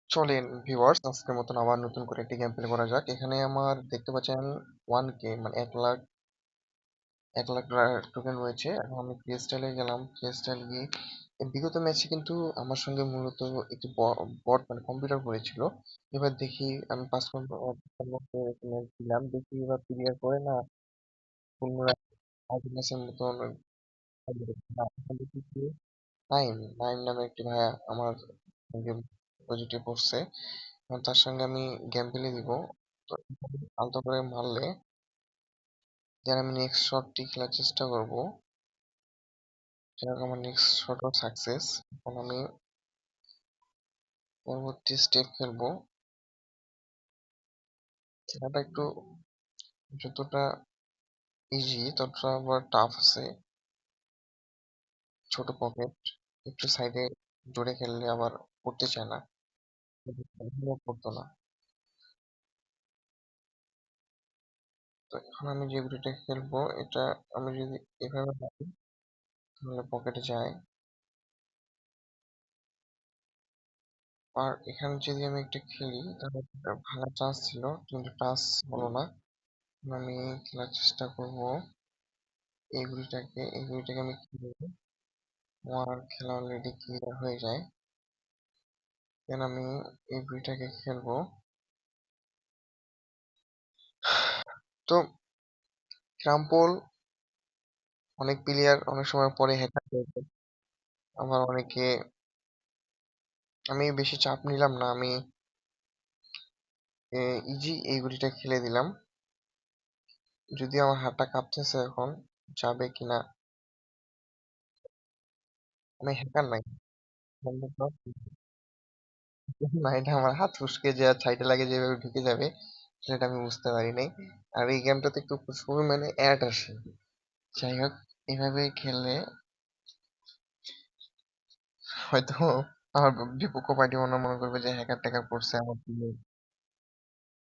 চলেন ভিউয়ার্স, আজকের মতন আবার নতুন করে একটি গেম প্লে করা যাক। এখানে আমার দেখতে পাচ্ছেন 1K মানে 1 লাখ টোকেন রয়েছে। এখন আমি প্লে স্টাইলে গেলাম। প্লে স্টাইল গিয়ে বিগত ম্যাচে কিন্তু আমার সঙ্গে মূলত একটি বট মানে কম্পিউটার করেছিল। এবার দেখি আমি 5 নম্বর দিলাম, দেখি এবার ক্লিয়ার করে না পুনরায় আগের ম্যাচের মতন না, এখন দেখি কি নাইম নাইম নামে একটি ভাইয়া আমার সঙ্গে প্রজেক্টে পড়ছে। এখন তার সঙ্গে আমি গেম প্লে দিব। তো আলতো করে মারলে দেন আমি নেক্সট শটটি খেলার চেষ্টা করব। যাক, আমার নেক্সট শটও সাকসেস। এখন আমি পরবর্তী স্টেপ খেলবো। খেলাটা একটু যতটা ইজি ততটা আবার টাফ আছে। ছোট পকেট, একটু সাইডে জোরে খেললে আবার পড়তে চায় না, পড়তো না। তো এখন আমি যে গুলিটা খেলবো এটা আমি যদি এভাবে মারি তাহলে পকেটে যায়। আর এখানে যদি আমি একটা খেলি তাহলে একটা ভাঙার চান্স ছিল, কিন্তু টাচ হলো না। আমি খেলার চেষ্টা করব এই গুলিটাকে আমি খেলবো। আমার খেলা অলরেডি ক্লিয়ার হয়ে যায়। দেন আমি এই গুলিটাকে খেলবো। তো ক্রাম্পল অনেক প্লেয়ার অনেক সময় পরে হ্যাকার হয়ে যায়। আবার অনেকে, আমি বেশি চাপ নিলাম না, আমি ইজি এই গুলিটা খেলে দিলাম। যদিও আমার হাতটা কাঁপতেছে এখন, যাবে কিনা। আমি হ্যাকার নাই, না, এটা আমার হাত ফুসকে যে সাইডে লাগে যেভাবে ঢুকে যাবে সেটা আমি বুঝতে পারি নাই। আর এই গেমটাতে একটু প্রচুর পরিমাণে অ্যাড আসে। যাই হোক, এভাবে খেললে হয়তো আমার বিপক্ষ পার্টি মনে করবে যে হ্যাকার ট্যাকার করছে আমার team এ।